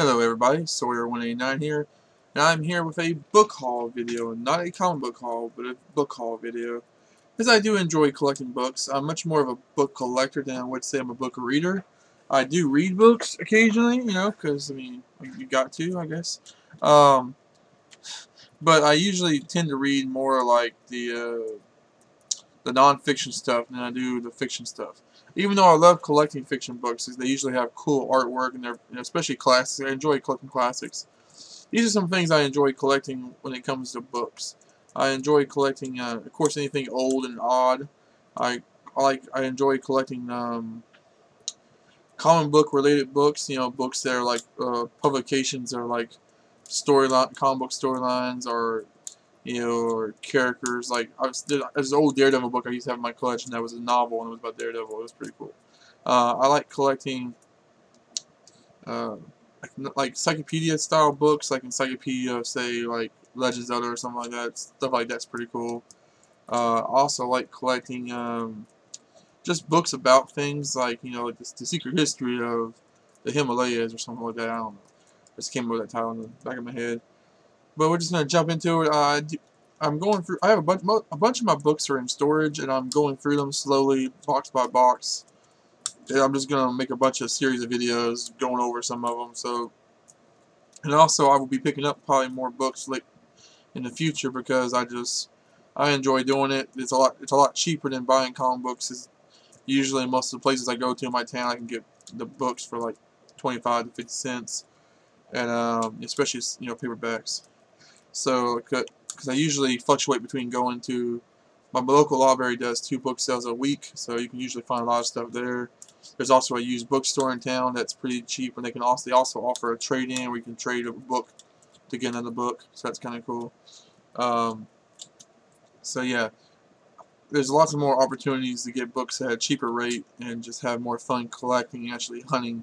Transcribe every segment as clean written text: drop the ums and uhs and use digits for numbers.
Hello everybody, Sawyer189 here, and I'm here with a book haul video, not a comic book haul, but a book haul video. Because I do enjoy collecting books. I'm much more of a book collector than I would say I'm a book reader. I do read books occasionally, because, I mean, you got to, I guess. But I usually tend to read more like the non-fiction stuff than I do the fiction stuff. Even though I love collecting fiction books, they usually have cool artwork, and they're especially classics. I enjoy collecting classics. These are some things I enjoy collecting when it comes to books. I enjoy collecting, of course, anything old and odd. I I enjoy collecting comic book related books. Books that are like publications or like comic book storylines, or or characters. Like there's an old Daredevil book I used to have in my collection that was a novel, and it was about Daredevil. It was pretty cool. I like collecting uh, like encyclopedia style books, like encyclopedia of, say, like Legend of Zelda or something like that. Stuff like that's pretty cool. Also like collecting just books about things, like like the secret history of the Himalayas or something like that. I don't know. I just came up with that title in the back of my head. But we're just gonna jump into it. I'm going through. I have a bunch of my books are in storage, and I'm going through them slowly, box by box. And I'm just gonna make a bunch of series of videos going over some of them. So, and also I will be picking up probably more books like in the future, because I enjoy doing it. It's a lot cheaper than buying comic books. It's usually most of the places I go to in my town, I can get the books for like 25 to 50 cents, and especially paperbacks. So, because I usually fluctuate between going to my local library does 2 book sales a week, so you can usually find a lot of stuff there. There's also a used bookstore in town that's pretty cheap, and they also offer a trade-in where you can trade a book to get another book, so that's kind of cool. Um, so yeah, there's lots of more opportunities to get books at a cheaper rate and just have more fun collecting and actually hunting.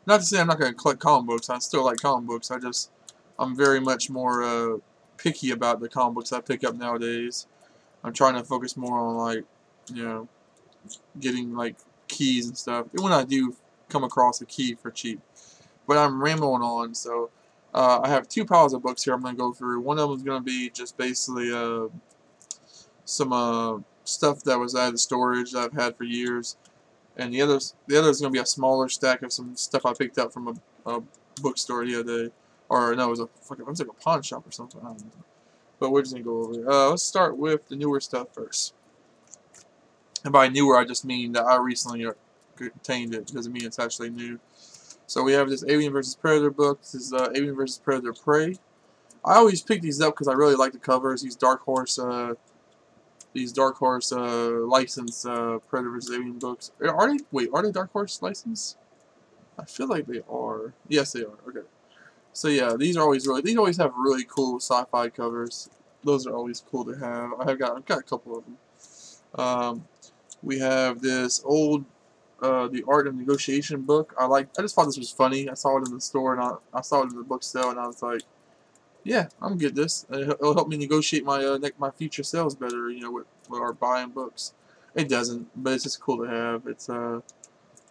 Not to say I'm not going to collect comic books. I still like comic books. I'm very much more picky about the comic books I pick up nowadays. I'm trying to focus more on, like, getting like keys and stuff. When I do come across a key for cheap. But I'm rambling on, so I have 2 piles of books here I'm going to go through. One of them is going to be just basically some stuff that was out of the storage that I've had for years, and the other is going to be a smaller stack of some stuff I picked up from a bookstore the other day, or no, it was like a pawn shop or something. I don't know. But we're just gonna go over it. Let's start with the newer stuff first. And by newer, I just mean that I recently obtained it. It doesn't mean it's actually new. So we have this Alien vs. Predator book. This is Alien vs. Predator Prey. I always pick these up because I really like the covers. These Dark Horse licensed Predator vs. Alien books. Are they? Wait, are they Dark Horse licensed? I feel like they are. Yes, they are. Okay. So yeah, these always have really cool sci-fi covers. Those are always cool to have. I've got a couple of them. We have this old The Art of Negotiation book. I just thought this was funny. I saw it in the store, and I saw it in the book sale, and I was like, yeah, I'm gonna get this. It'll help me negotiate my future sales better. With our buying books. It doesn't, but it's just cool to have. It's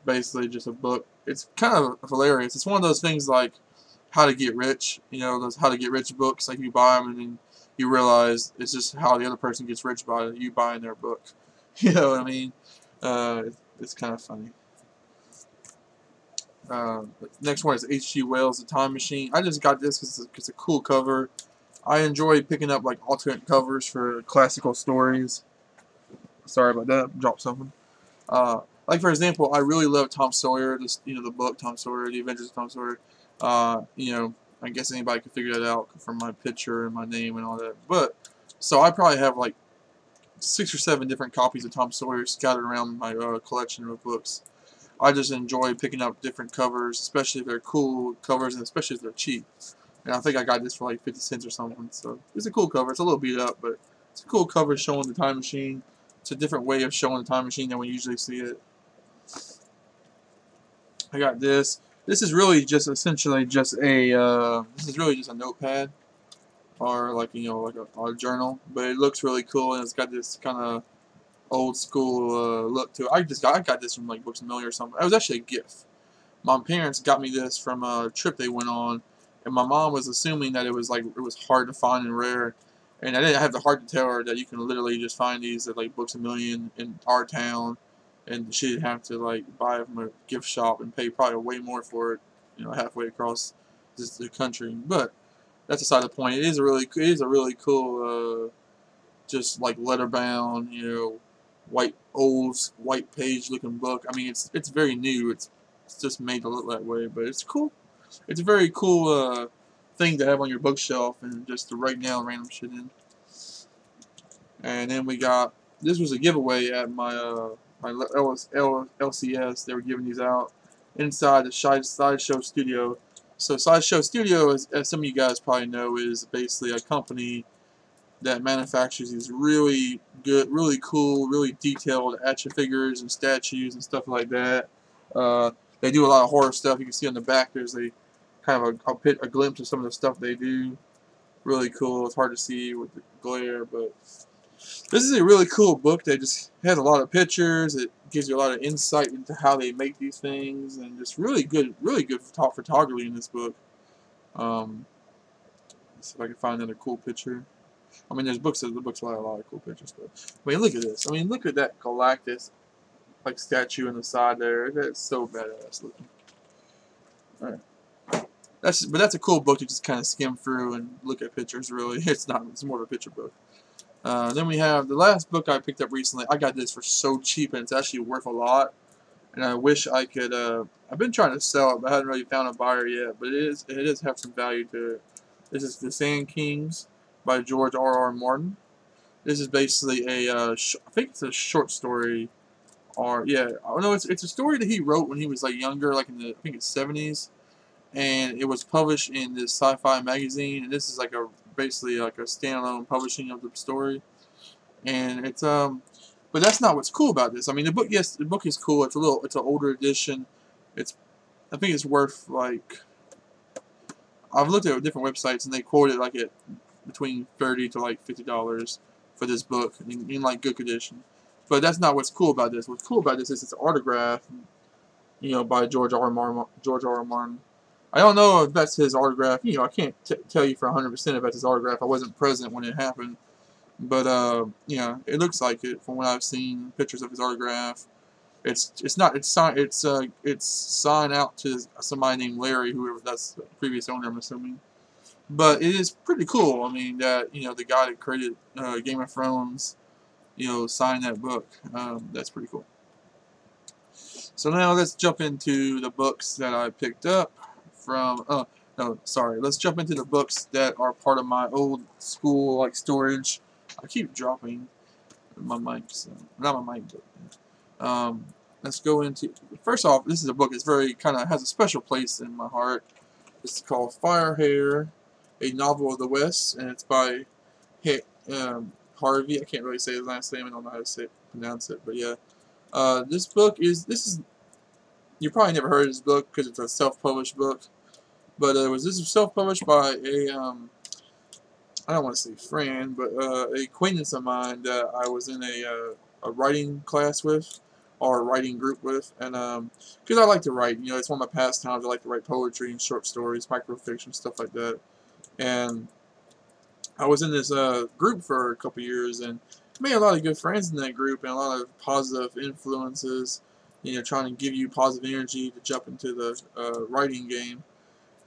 basically just a book. It's kind of hilarious. It's one of those things like How to Get Rich. Those How to Get Rich books. Like, you buy them and then you realize it's just how the other person gets rich by you buying their book. You know what I mean? It's kind of funny. Next one is H.G. Wells' The Time Machine. I just got this because it's a cool cover. I enjoy picking up like alternate covers for classical stories. Sorry about that. Dropped something. Like, for example, I really love Tom Sawyer. The book Tom Sawyer, The Adventures of Tom Sawyer. I guess anybody can figure that out from my picture and my name and all that. But so I probably have like 6 or 7 different copies of Tom Sawyer scattered around my collection of books. I just enjoy picking up different covers, especially if they're cool covers, and especially if they're cheap. And I think I got this for like 50 cents or something. So it's a cool cover. It's a little beat up, but it's a cool cover showing the time machine. It's a different way of showing the time machine than we usually see it. I got this. This is really just essentially just a notepad, or like like a journal, but it looks really cool, and it's got this kind of old school look to it. I got this from like Books A Million or something. It was actually a gift, My parents got me this from a trip they went on, and my mom was assuming that it was hard to find and rare, and I didn't have the heart to tell her that you can literally just find these at like Books A Million in our town, and she didn't have to like buy it from a gift shop and pay probably way more for it, halfway across the country. But that's aside the point. It is a really cool, just like leather bound, white page looking book. I mean, it's very new. It's just made to look that way, but it's cool. It's a very cool thing to have on your bookshelf and just to write down random shit in. And then we got, this was a giveaway at my LCS. They were giving these out inside the Sideshow Studio. So Sideshow Studio, as some of you guys probably know, is basically a company that manufactures these really good, really cool, really detailed action figures and statues and stuff like that. They do a lot of horror stuff. You can see on the back there's a kind of a glimpse of some of the stuff they do. Really cool. It's hard to see with the glare, but this is a really cool book. They just has a lot of pictures. It gives you a lot of insight into how they make these things, and just really good photography in this book. Let's see if I can find another cool picture. I mean, the book's a lot of cool pictures, but I mean, look at this. I mean, look at that Galactus like statue in the side there. That's so badass looking. All right. That's a cool book to just kind of skim through and look at pictures. Really, it's more of a picture book. Then we have the last book I picked up recently. I got this for so cheap, and it's actually worth a lot. And I wish I could. I've been trying to sell it, but I haven't really found a buyer yet. But it does have some value to it. This is The Sand Kings by George R.R. Martin. This is basically I think it's a short story, or yeah, oh no, it's a story that he wrote when he was like younger, like in I think it's 70s, and it was published in this sci-fi magazine. And this is like basically like a standalone publishing of the story, and but that's not what's cool about this. I mean, the book, yes, the book is cool. It's an older edition. I think it's worth like, I've looked at different websites and they quote it like at between $30 to like $50 for this book in like good condition. But that's not what's cool about this. What's cool about this is it's an autograph, by George R. R. Martin. I don't know if that's his autograph. I can't tell you for 100% if that's his autograph. I wasn't present when it happened. But it looks like it from what I've seen. Pictures of his autograph. It's signed out to somebody named Larry, whoever that's the previous owner, I'm assuming. But it is pretty cool. I mean that the guy that created Game of Thrones, signed that book. That's pretty cool. So now let's jump into the books that I picked up from. Oh no, sorry. Let's jump into the books that are part of my old school like storage. I keep dropping my mic, so not my mic, but let's go into. First off, this is a book that's very kind of has a special place in my heart. It's called Firehair, a Novel of the West, and it's by Harvey. I can't really say his last name. I don't know how to pronounce it, but yeah. This is you probably never heard of this book because it's a self-published book, but this is self-published by I don't want to say friend, but a acquaintance of mine that I was in a writing class with, or a writing group with, and because I like to write, it's one of my pastimes. I like to write poetry and short stories, microfiction, stuff like that, and I was in this group for a couple years and made a lot of good friends in that group and a lot of positive influences, trying to give you positive energy to jump into the writing game.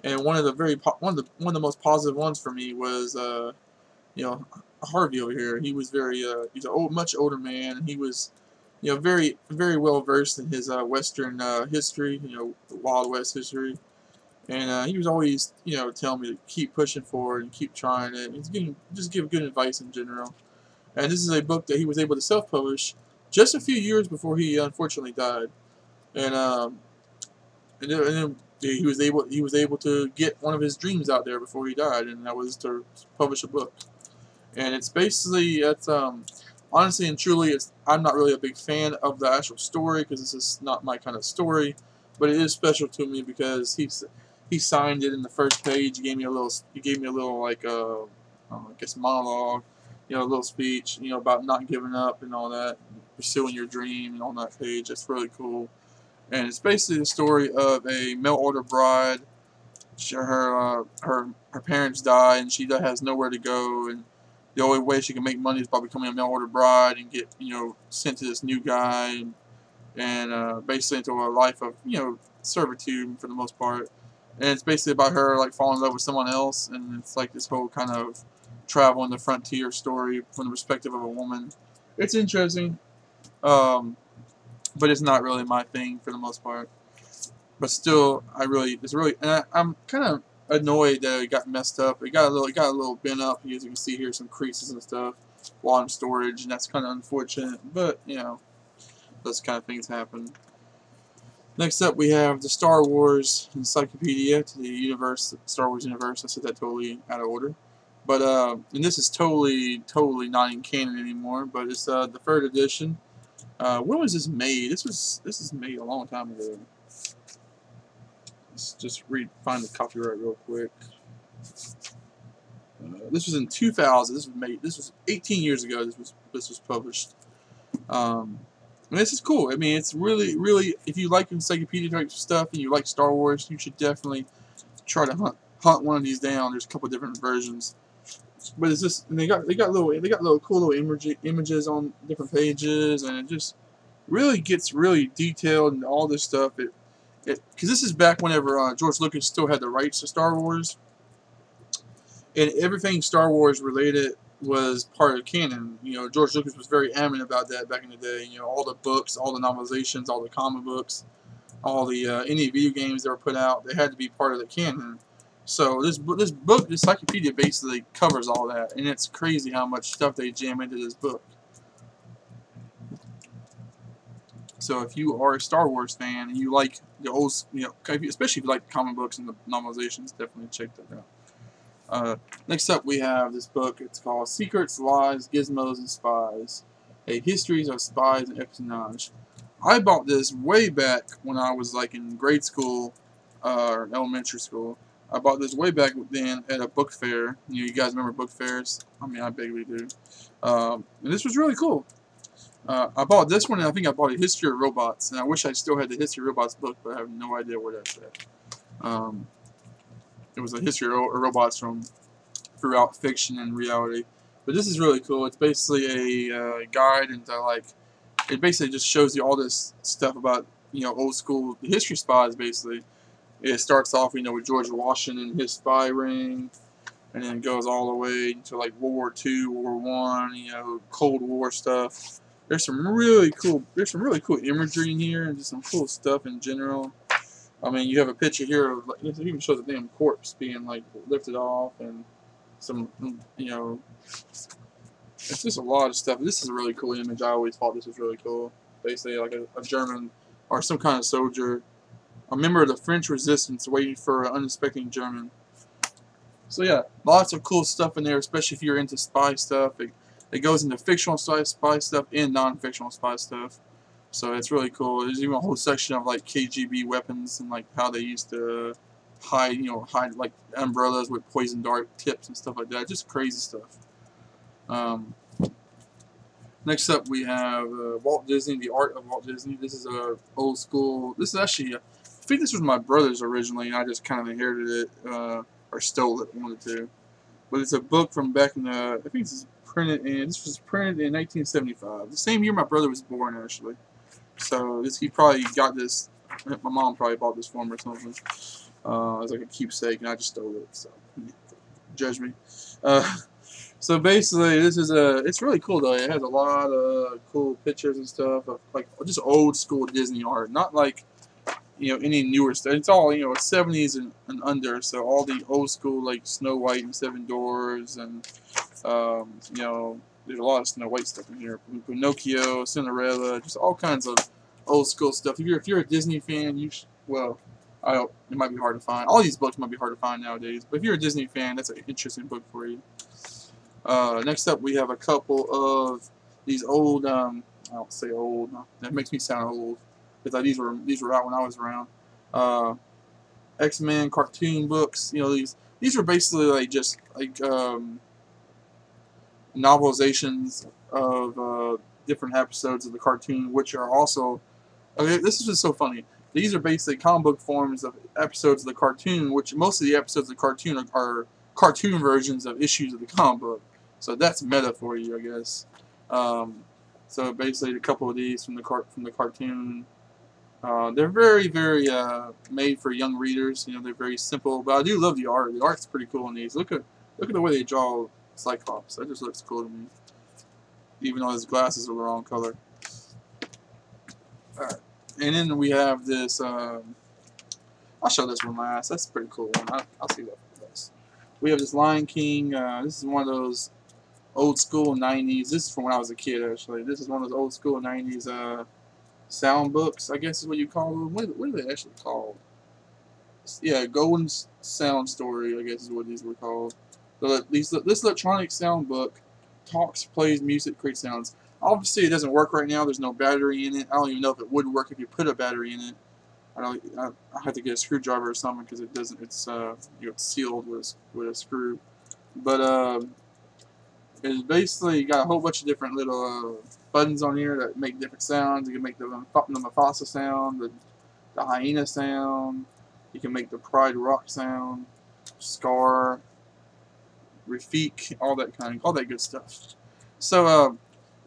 And one of the most positive ones for me was Harvey over here. He was he's a much older man, and he was very very well versed in his Western history, the Wild West history. And he was always, telling me to keep pushing forward and keep trying it. And just give good advice in general. And this is a book that he was able to self-publish just a few years before he unfortunately died. And then he was able to get one of his dreams out there before he died, and that was to publish a book. And it's basically honestly and truly, I'm not really a big fan of the actual story because this is not my kind of story, but it is special to me because he signed it in the first page. He gave me a little like I guess monologue, a little speech, about not giving up and all that, pursuing your dream and on that page. That's really cool. and it's basically the story of a mail-order bride. Her parents die, and she has nowhere to go, and the only way she can make money is by becoming a mail-order bride and get sent to this new guy, and basically into a life of servitude for the most part. And it's basically about her like falling in love with someone else, and it's like this whole kind of travel in the frontier story from the perspective of a woman. It's interesting, um, but it's not really my thing for the most part. But still, I'm kind of annoyed that it got messed up. It got a little bent up. As you can see here, some creases and stuff while in storage, and that's kind of unfortunate. But those kind of things happen. Next up, we have the Star Wars Encyclopedia to the universe, Star Wars universe. I said that totally out of order, but and this is totally not in canon anymore. But it's the third edition. When was this made? This is made a long time ago. Let's just find the copyright real quick. This was in 2000. This was 18 years ago. This was published. And this is cool. I mean, it's really, if you like encyclopedia type stuff and you like Star Wars, you should definitely try to hunt one of these down. There's a couple different versions, but it's just, and they got little cool little images on different pages, and it just really gets really detailed and all this stuff. Because this is back whenever George Lucas still had the rights to Star Wars, and everything Star Wars related was part of canon. George Lucas was very adamant about that back in the day. All the books, all the novelizations, all the comic books, all the any video games that were put out, they had to be part of the canon. So this encyclopedia basically covers all that, and it's crazy how much stuff they jam into this book. So if you are a Star Wars fan and you like the old, especially if you like the comic books and the novelizations, definitely check that out. Next up, we have this book. It's called Secrets, Lies, Gizmos, and Spies: A History of Spies and Espionage. I bought this way back when I was like in grade school or elementary school. I bought this way back then at a book fair. You guys remember book fairs? I mean, I vaguely do. And this was really cool. I bought this one, and I think I bought a History of Robots. And I wish I still had the History of Robots book, but I have no idea where that's at. It was a history of robots from throughout fiction and reality. But this is really cool. It's basically a guide into it basically just shows you all this stuff about old school history spies. Basically, it starts off with George Washington and his spy ring, and then it goes all the way to like World War II, World War I, Cold War stuff. There's some really cool imagery in here, and just some cool stuff in general. I mean, you have a picture here of it even shows a damn corpse being lifted off, and some it's just a lot of stuff. This is a really cool image. I always thought this was really cool. Basically, like a German or some kind of soldier, a member of the French resistance, waiting for an unsuspecting German. So yeah, lots of cool stuff in there, especially if you're into spy stuff. It goes into fictional spy stuff and non-fictional spy stuff. So it's really cool. There's even a whole section of KGB weapons and how they used to hide like umbrellas with poison dart tips and stuff like that. Just crazy stuff. Next up, we have Walt Disney, The Art of Walt Disney. This is a old school. This is actually, I think this was my brother's originally, and I just kind of inherited it or stole it, wanted to. But it's a book from back in the. I think this was printed in 1975, the same year my brother was born, actually. So he probably got this. My mom probably bought this for him or something. As like a keepsake, and I just stole it. So judge me. So basically, it's really cool though. It has a lot of cool pictures and stuff of just old school Disney art, not any newer stuff. It's all 70s and under. So all the old school Snow White and Seven Dwarfs, and there's a lot of Snow White stuff in here. Pinocchio, Cinderella, just all kinds of old school stuff. If you're a Disney fan, it might be hard to find. All these books might be hard to find nowadays. But if you're a Disney fan, that's an interesting book for you. Next up, we have a couple of these old. I don't say old. That makes me sound old. Because these were out when I was around. X-Men cartoon books. These are basically novelizations of different episodes of the cartoon, which are also. Okay, this is just so funny. these are basically comic book forms of episodes of the cartoon, which most of the episodes of the cartoon are cartoon versions of issues of the comic book. So that's meta for you, I guess. So basically, a couple of these from the cartoon. They're very made for young readers. You know, they're very simple, but I do love the art. The art's pretty cool in these. Look at the way they draw Cyclops. That just looks cool to me, even though his glasses are the wrong color. All right, and then we have this. I'll show this one last. That's a pretty cool one. I'll see that first. We have this Lion King. This is one of those old school 90s. This is from when I was a kid, actually. This is one of those old school 90s sound books, I guess is what you call them. What are they actually called? Yeah, Golden Sound Story, I guess is what these were called. This electronic sound book talks, plays music, creates sounds. Obviously, it doesn't work right now. There's no battery in it. I don't even know if it would work if you put a battery in it. I have to get a screwdriver or something because it doesn't. It's it's sealed with a screw. But it's basically got a whole bunch of different little buttons on here that make different sounds. You can make the Mufasa sound, the hyena sound. You can make the Pride Rock sound, Scar, Rafik, all that good stuff. So,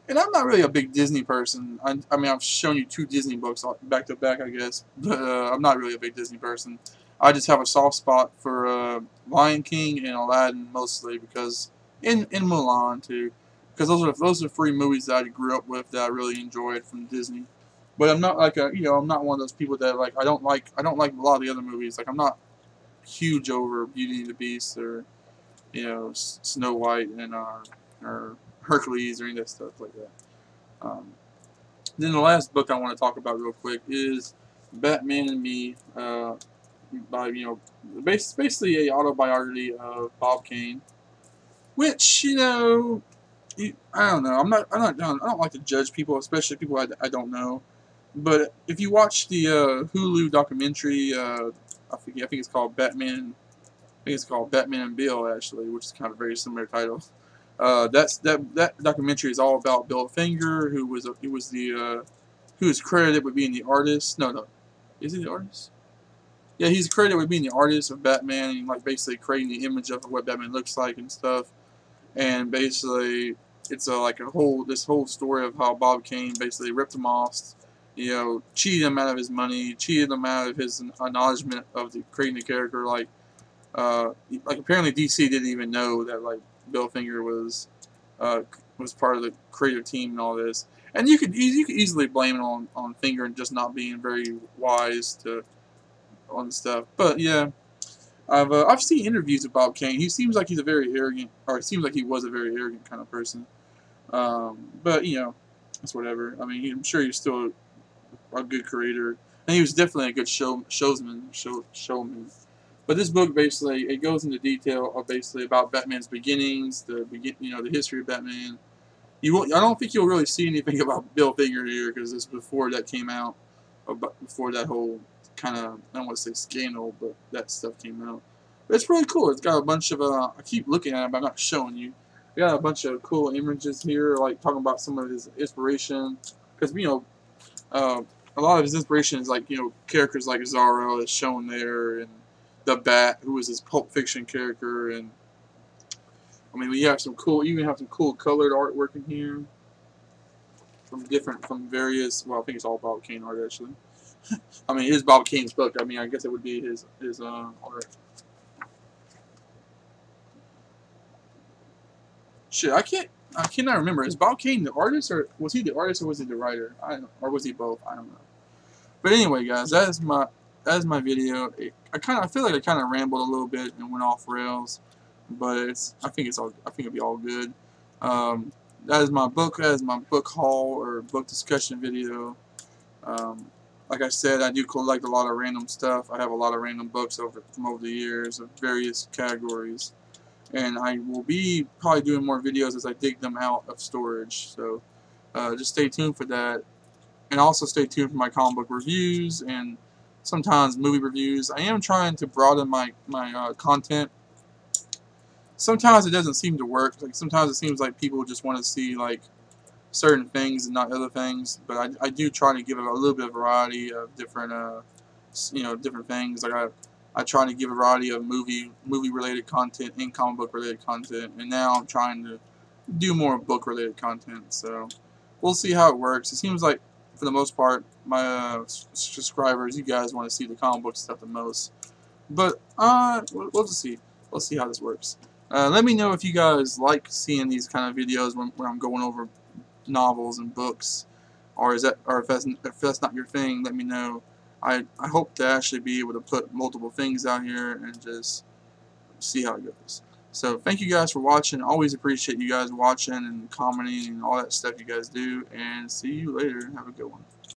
and I'm not really a big Disney person. I mean, I've shown you 2 Disney books back to back, I guess, but I'm not really a big Disney person. I just have a soft spot for Lion King and Aladdin mostly because, in Mulan too, because those are 3 movies that I grew up with that I really enjoyed from Disney. But I'm not like I'm not one of those people that I don't like a lot of the other movies. Like I'm not huge over Beauty and the Beast or Snow White and or Hercules or any of that stuff like that. Then the last book I want to talk about real quick is Batman and Me, by basically a autobiography of Bob Kane, which I don't know. I don't like to judge people, especially people I don't know. But if you watch the Hulu documentary, I think it's called Batman. I think it's called Batman and Bill, actually, which is kind of a very similar title. That documentary is all about Bill Finger, who was credited with being the artist. No, is he the artist? Yeah, he's credited with being the artist of Batman and basically creating the image of what Batman looks like and stuff. And basically, it's this whole story of how Bob Kane basically ripped him off, cheated him out of his money, cheated him out of his acknowledgement of creating the character. Apparently DC didn't even know that Bill Finger was part of the creative team and all this. And you could easily blame it on Finger and just not being very wise on stuff. But yeah, I've seen interviews with Bob Kane. He seems like he was a very arrogant kind of person. But it's whatever. I mean, I'm sure he's still a good creator, and he was definitely a good showman. But this book basically it goes into detail of basically about Batman's beginnings, the history of Batman. I don't think you'll really see anything about Bill Finger here because it's before that came out, before that whole kind of, I don't want to say scandal, but that stuff came out. But it's really cool. It's got a bunch of I keep looking at it, but I'm not showing you. We got a bunch of cool images here, talking about some of his inspiration, because a lot of his inspiration is characters like Zorro is shown there, and the Bat, who was his Pulp Fiction character, and I mean you have some cool colored artwork in here from various. Well, I think it's all Bob Kane art actually. I mean, it is Bob Kane's book. I mean, I guess it would be his art. Shit, I cannot remember. Is Bob Kane the artist, or was he the artist, or was he the writer? Or was he both? I don't know. But anyway, guys, that is my video. I feel like I kind of rambled a little bit and went off rails, but I think it'll be all good. That is my book. That is my book haul or book discussion video. Like I said, I do collect a lot of random stuff. I have a lot of random books from over the years of various categories. And I will be probably doing more videos as I dig them out of storage. So just stay tuned for that. And also stay tuned for my comic book reviews and sometimes movie reviews. I am trying to broaden my content. Sometimes it doesn't seem to work. Sometimes it seems like people just want to see certain things and not other things. But I do try to give it a little bit of variety of different different things. Like I try to give a variety of movie related content and comic book related content, and now I'm trying to do more book related content. So we'll see how it works. It seems like for the most part, my subscribers, you guys want to see the comic book stuff the most. But we'll just see. We'll see how this works. Let me know if you guys like seeing these kind of videos when I'm going over novels and books, or if that's not your thing. Let me know. I hope to actually be able to put multiple things out here and just see how it goes. So thank you guys for watching. Always appreciate you guys watching and commenting and all that stuff you guys do. And see you later. Have a good one.